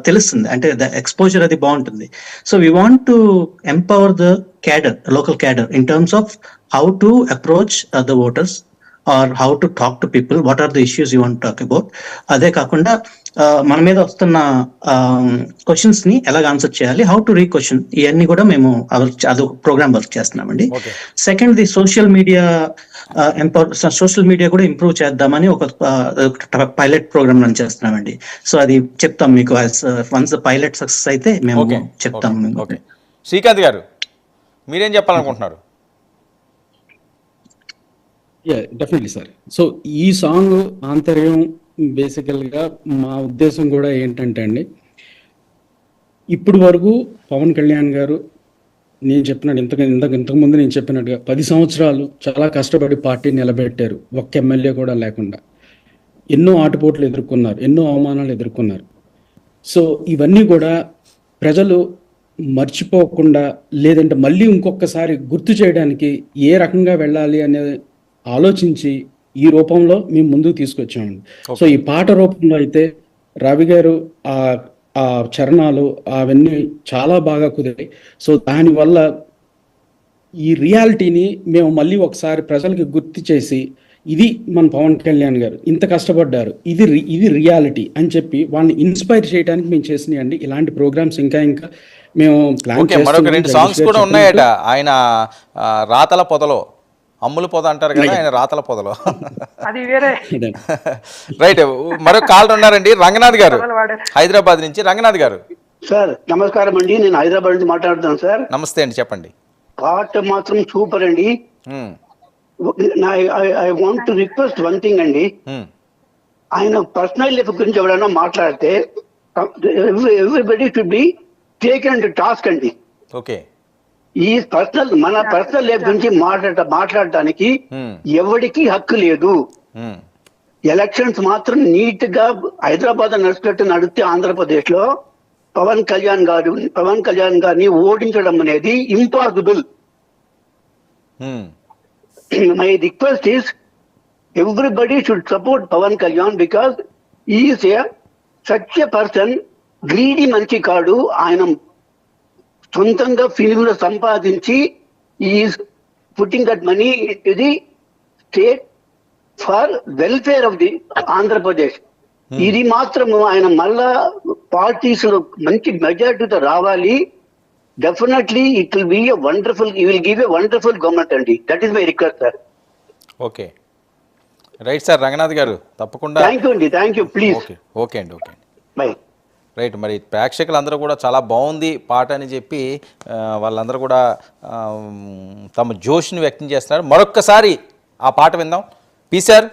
తెలుస్తుంది, అంటే the exposure అది బాగుంటుంది. So we want to empower the cadre, local cadre, in terms of how to approach the voters or how to talk to people, what are the issues you want talk about. అదే కాకుండా మన మీద వస్తున్న questions ని ఎలాగ answer చేయాలి, how to రీక్వశ్చన్, ఇవన్నీ కూడా మేము అదొక ప్రోగ్రామ్ వర్క్ చేస్తున్నామండి. Second, the social media social media కూడా ఇంప్రూవ్ చేద్దామని ఒక పైలట్ ప్రోగ్రామ్ రన్ చేస్తున్నామండి. సో అది చెప్తాం మీకు, వన్స్ ద పైలట్ సక్సెస్ అయితే మేము చెప్తాం. శ్రీకాంత్ గారు మీరేం చెప్పాలనుకుంటున్నారు? Definitely sir. సో ఈ సాంగ్ ఆంతర్యం బేసికల్గా మా ఉద్దేశం కూడా ఏంటంటే అండి, ఇప్పుడు వరకు పవన్ కళ్యాణ్ గారు నేను చెప్పినట్టు ఇంతకుముందు నేను చెప్పినట్టుగా 10 సంవత్సరాలు చాలా కష్టపడి పార్టీ నిలబెట్టారు, ఒక్క ఎమ్మెల్యే కూడా లేకుండా. ఎన్నో ఆటుపోట్లు ఎదుర్కొన్నారు, ఎన్నో అవమానాలు ఎదుర్కొన్నారు. సో ఇవన్నీ కూడా ప్రజలు మర్చిపోకుండా, లేదంటే మళ్ళీ ఇంకొకసారి గుర్తు చేయడానికి ఏ రకంగా వెళ్ళాలి అనేది ఆలోచించి ఈ రూపంలో మేము ముందుకు తీసుకొచ్చామండి. సో ఈ పాట రూపంలో అయితే రవి గారు ఆ చరణాలు అవన్నీ చాలా బాగా కుదిరాయి. సో దానివల్ల ఈ రియాలిటీని మేము మళ్ళీ ఒకసారి ప్రజలకి గుర్తు చేసి, ఇది మన పవన్ కళ్యాణ్ గారు ఇంత కష్టపడ్డారు, ఇది రియాలిటీ అని చెప్పి వాళ్ళని ఇన్స్పైర్ చేయడానికి మేము చేసినాయండి ఇలాంటి ప్రోగ్రామ్స్. ఇంకా మేము ప్లాన్ మరొక 2 సాంగ్స్ కూడా ఉన్నాయట. ఆయన రాతల పొదలో, అమ్ముల పొద అంటారు కదా, ఆయన రాతల పొదలో. అది వేరే. రైట్. మరొక కాల్ ఉన్నారండి, రంగనాథ్ గారు హైదరాబాద్ నుంచి. రంగనాథ్ గారు సార్ నమస్కారం అండి, నేను హైదరాబాద్ నుంచి మాట్లాడుతున్నాను సార్. నమస్తే అండి, చెప్పండి. పాట మాత్రం సూపర్ అండి. I want to request one thing అండి, ఆయన పర్సనల్ లైఫ్ గురించి ఎవరైనా మాట్లాడితే everybody should be taken to task అండి. ఓకే. ఈ మన పర్సనల్ లైఫ్ గురించి మాట్లాడటానికి ఎవరికి హక్కు లేదు. ఎలక్షన్స్ మాత్రం నీట్ గా హైదరాబాద్ నడిచినట్టు నడిస్తే ఆంధ్రప్రదేశ్ లో పవన్ కళ్యాణ్ గారిని ఓడించడం అనేది impossible. My request is everybody should support Pawan Kalyan because is a such a person. Greedy మనిషి కాడు ఆయన, సొంతంగా ఫిలింలో సంపాదించి is putting that money to the state for welfare of the Andhra Pradesh. ఇది మాత్రం ఆయన మళ్ళా పార్టీస్ లో మంచి మెజారిటీతో రావాలి. Definitely it will be a wonderful, you will give a wonderful government అండి. That is my request sir. Okay, right sir. Ranganath గారు తప్పకుండా. థ్యాంక్ యూ అండి, థ్యాంక్ యూ, ప్లీజ్. ఓకే అండి, ఓకే. బై. రైట్. మరి ప్రేక్షకులందరూ కూడా చాలా బాగుంది పాట అని చెప్పి వాళ్ళందరూ కూడా తమ జోష్ని వ్యక్తం చేస్తున్నారు. మరొక్కసారి ఆ పాట విందాం. P sir.